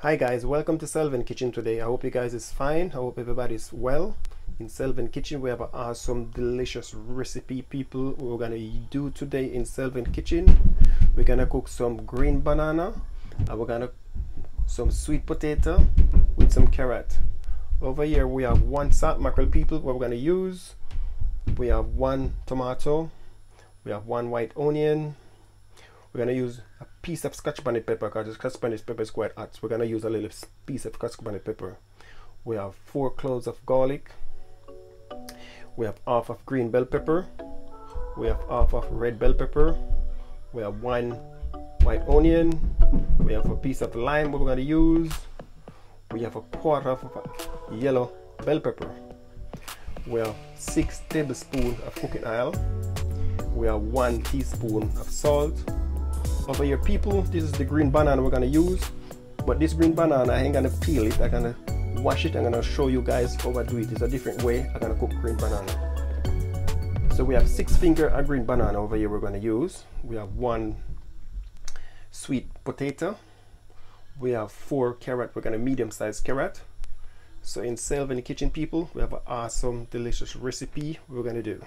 Hi guys, welcome to Selvin Kitchen today. I hope you guys is fine. I hope everybody's well. In Selvin Kitchen we have an awesome delicious recipe people we're gonna do today in Selvin Kitchen. We're gonna cook some green banana and we're gonna some sweet potato with some carrot. Over here we have one salt mackerel people what we're gonna use. We have one tomato, we have one white onion. We're gonna use a piece of scotch bonnet pepper because the scotch bonnet pepper is quite hot. So we're gonna use a little piece of scotch bonnet pepper. We have 4 cloves of garlic. We have half of green bell pepper. We have half of red bell pepper. We have 1 white onion. We have a piece of lime what we're gonna use. We have a quarter of a yellow bell pepper. We have 6 tablespoons of cooking oil. We have 1 teaspoon of salt. Over here people, this is the green banana we're gonna use, but this green banana I ain't gonna peel it. I'm gonna wash it. I'm gonna show you guys how I do it. It's a different way I'm gonna cook green banana. So we have 6 finger of green banana over here we're gonna use. We have 1 sweet potato. We have 4 carrot. We're gonna medium sized carrot. So in Selvin Kitchen people, we have an awesome delicious recipe we're gonna do.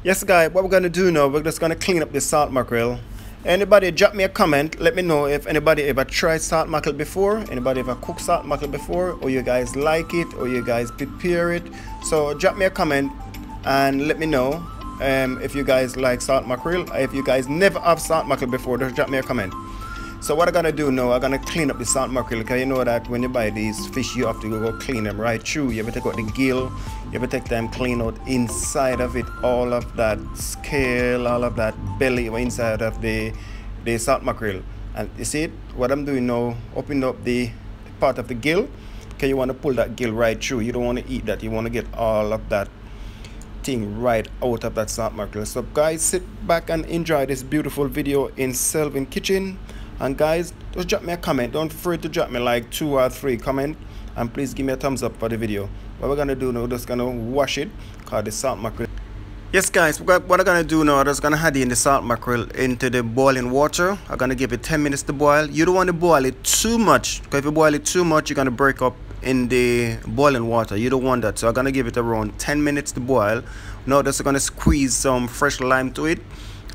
Yes guys, what we're gonna do now, we're just gonna clean up the salt mackerel. Anybody drop me a comment, let me know if anybody ever tried salt mackerel before, anybody ever cooked salt mackerel before, or you guys like it, or you guys prepare it. So drop me a comment and let me know if you guys like salt mackerel. If you guys never have salt mackerel before, just drop me a comment. So what I'm gonna do now, I'm gonna clean up the salt mackerel, because you know that when you buy these fish you have to go clean them right through. You have to take out the gill, you have to take them clean out inside of it, all of that scale, all of that belly inside of the salt mackerel. And you see it, what I'm doing now, open up the part of the gill, because you want to pull that gill right through. You don't want to eat that, you want to get all of that thing right out of that salt mackerel. So guys, sit back and enjoy this beautiful video in Selvin Kitchen. And guys, just drop me a comment. Don't afraid to drop me like 2 or 3 comments, and please give me a thumbs up for the video. What we're gonna do now, we're just gonna wash it, cause the salt mackerel. Yes guys, what I'm gonna do now, I'm just gonna add in the salt mackerel into the boiling water. I'm gonna give it 10 minutes to boil. You don't want to boil it too much, because if you boil it too much, you're gonna break up in the boiling water. You don't want that. So I'm gonna give it around 10 minutes to boil. Now just gonna squeeze some fresh lime to it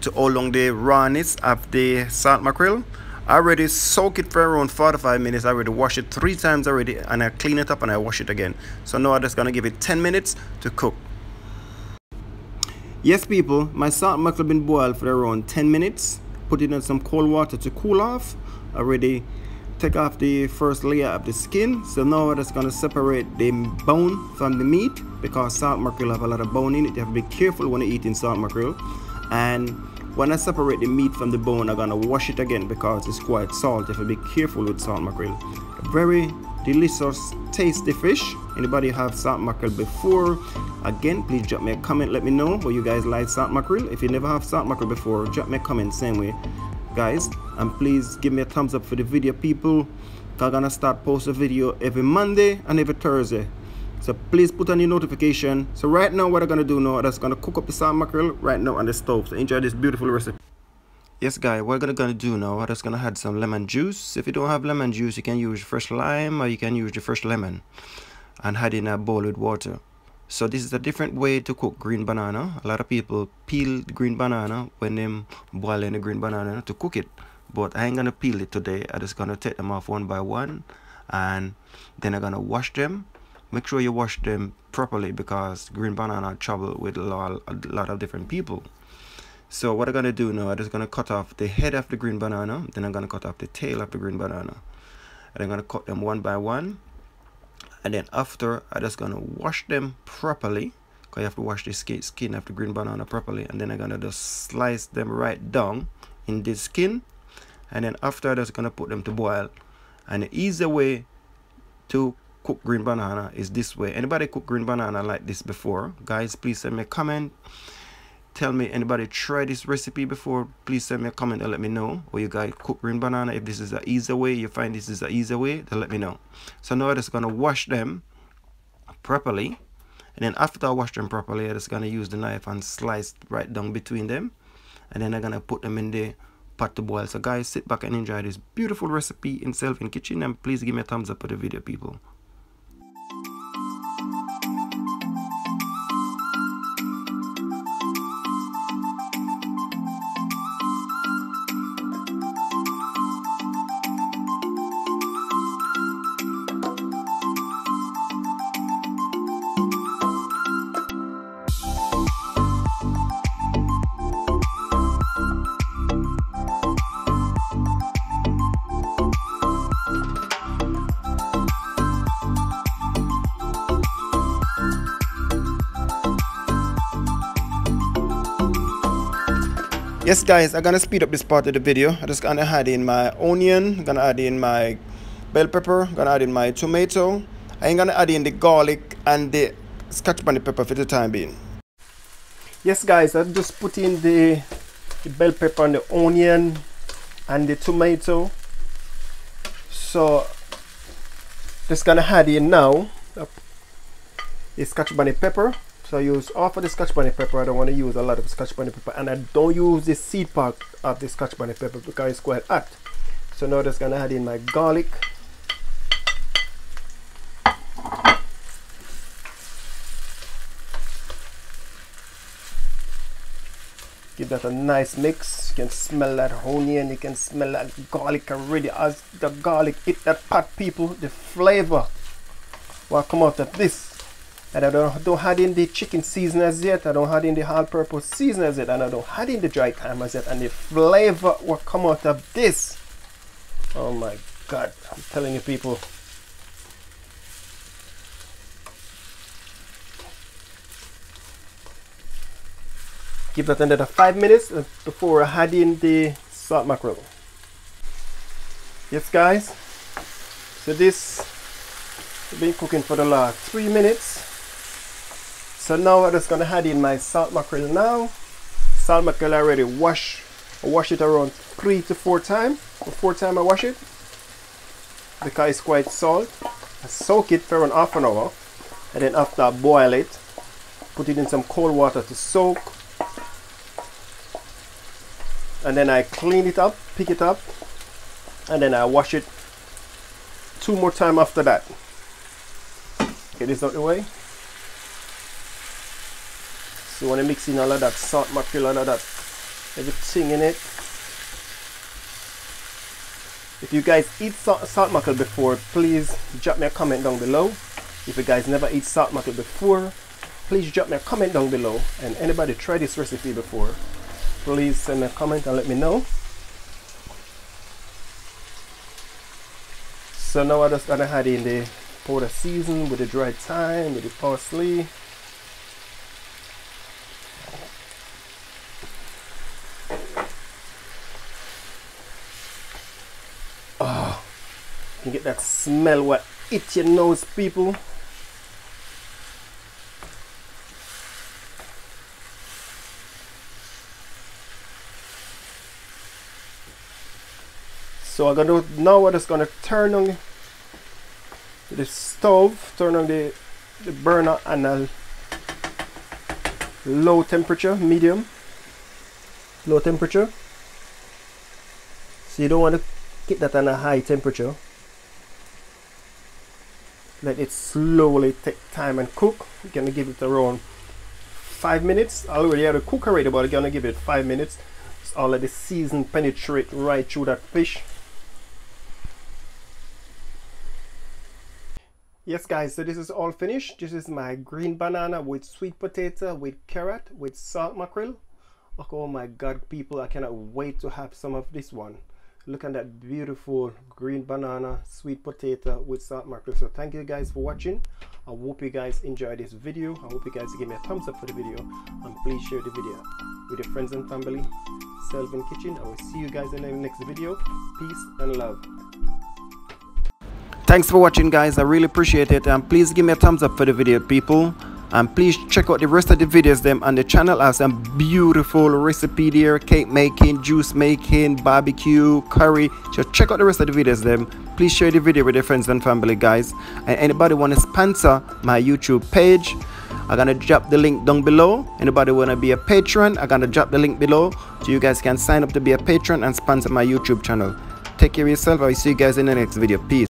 to hold on the rawness of the salt mackerel. I already soak it for around 45 minutes. I already wash it 3 times already, and I clean it up and I wash it again. So now I'm just gonna give it 10 minutes to cook. Yes people, my salt mackerel been boiled for around 10 minutes. Put it in some cold water to cool off. Already take off the first layer of the skin. So now I'm just gonna separate the bone from the meat, because salt mackerel have a lot of bone in it. You have to be careful when you're eating salt mackerel. And when I separate the meat from the bone, I'm gonna wash it again because it's quite salty. You have to be careful with salt mackerel. Very delicious, tasty fish. Anybody have salt mackerel before? Again, please drop me a comment. Let me know what you guys like salt mackerel. If you never have salt mackerel before, drop me a comment same way, guys. And please give me a thumbs up for the video, people. I'm gonna start post a video every Monday and every Thursday. So please put on your notification. So right now what I'm gonna do now, I'm just gonna cook up the salt mackerel right now on the stove. So enjoy this beautiful recipe. Yes guys, what I'm gonna do now, I'm just gonna add some lemon juice. If you don't have lemon juice, you can use fresh lime, or you can use the fresh lemon and add in a bowl with water. So this is a different way to cook green banana. A lot of people peel the green banana when them boiling the green banana to cook it, but I ain't gonna peel it today. I'm just gonna take them off one by one, and then I'm gonna wash them. Make sure you wash them properly, because green banana travel with a lot of different people. So what I'm gonna do now, I'm just gonna cut off the head of the green banana, then I'm gonna cut off the tail of the green banana, and I'm gonna cut them one by one. And then after, I'm just gonna wash them properly, because you have to wash the skin of the green banana properly. And then I'm gonna just slice them right down in the skin. And then after, I'm just gonna put them to boil. And the easier way to cook green banana is this way. Anybody cook green banana like this before? Guys, please send me a comment. Tell me, anybody tried this recipe before? Please send me a comment and let me know. Or you guys cook green banana. If this is an easier way, you find this is an easier way, then let me know. So now I'm just gonna wash them properly. And then after I wash them properly, I'm just gonna use the knife and slice right down between them. And then I'm gonna put them in the pot to boil. So guys, sit back and enjoy this beautiful recipe in Selvin Kitchen, and please give me a thumbs up for the video, people. Yes guys, I'm gonna speed up this part of the video. I'm just gonna add in my onion, gonna add in my bell pepper, gonna add in my tomato. I ain't gonna add in the garlic and the scotch bonnet pepper for the time being. Yes guys, I just put in the bell pepper and the onion and the tomato. So just gonna add in now the scotch bonnet pepper. So I use half of the scotch bonnet pepper. I don't want to use a lot of scotch bonnet pepper, and I don't use the seed part of the scotch bonnet pepper because it's quite hot. So now I'm just gonna add in my garlic. Give that a nice mix. You can smell that onion, you can smell that garlic already. As the garlic hit that pot, people, the flavor will come out of this. And I don't add in the chicken seasoners yet. I don't add in the all-purpose seasoners yet, and I don't add in the dry timers yet. And the flavor will come out of this. Oh my God! I'm telling you, people. Give that another 5 minutes before I add in the salt mackerel. Yes, guys. So this has been cooking for the last 3 minutes. So now I'm just gonna add in my salt mackerel now. Salt mackerel I already wash it around 3 to 4 times. Before time I wash it because it's quite salt. I soak it for around half an hour, and then after I boil it, put it in some cold water to soak, and then I clean it up, pick it up, and then I wash it 2 more times after that. Get this out the way. So when I mix in all of that salt mackerel, all of that, everything in it. If you guys eat salt mackerel before, please drop me a comment down below. If you guys never eat salt mackerel before, please drop me a comment down below. And anybody try this recipe before, please send me a comment and let me know. So now I'm just gonna add in the powder season with the dry thyme, with the parsley. Oh, you can get that smell what hit your nose, people. So now we're just gonna turn on the stove, turn on the burner on a low temperature, low temperature. So you don't want to keep that on a high temperature. Let it slowly take time and cook. You're gonna give it around 5 minutes. I already had to cook already, but I'm gonna give it 5 minutes. So all of the season penetrate right through that fish. Yes guys, so this is all finished. This is my green banana with sweet potato, with carrot, with salt mackerel. Oh my God, people, I cannot wait to have some of this one. Look at that beautiful green banana, sweet potato with salt mackerel. So thank you guys for watching. I hope you guys enjoyed this video. I hope you guys give me a thumbs up for the video, and please share the video with your friends and family. Selvin Kitchen. I will see you guys in the next video. Peace and love. Thanks for watching, guys. I really appreciate it, and please give me a thumbs up for the video, people. And please check out the rest of the videos them on the channel. I have some beautiful recipe there, cake making, juice making, barbecue, curry. Just check out the rest of the videos them. Please share the video with your friends and family, guys. And anybody want to sponsor my YouTube page, I'm gonna drop the link down below. Anybody wanna be a patron, I'm gonna drop the link below so you guys can sign up to be a patron and sponsor my YouTube channel. Take care of yourself. I'll see you guys in the next video. Peace.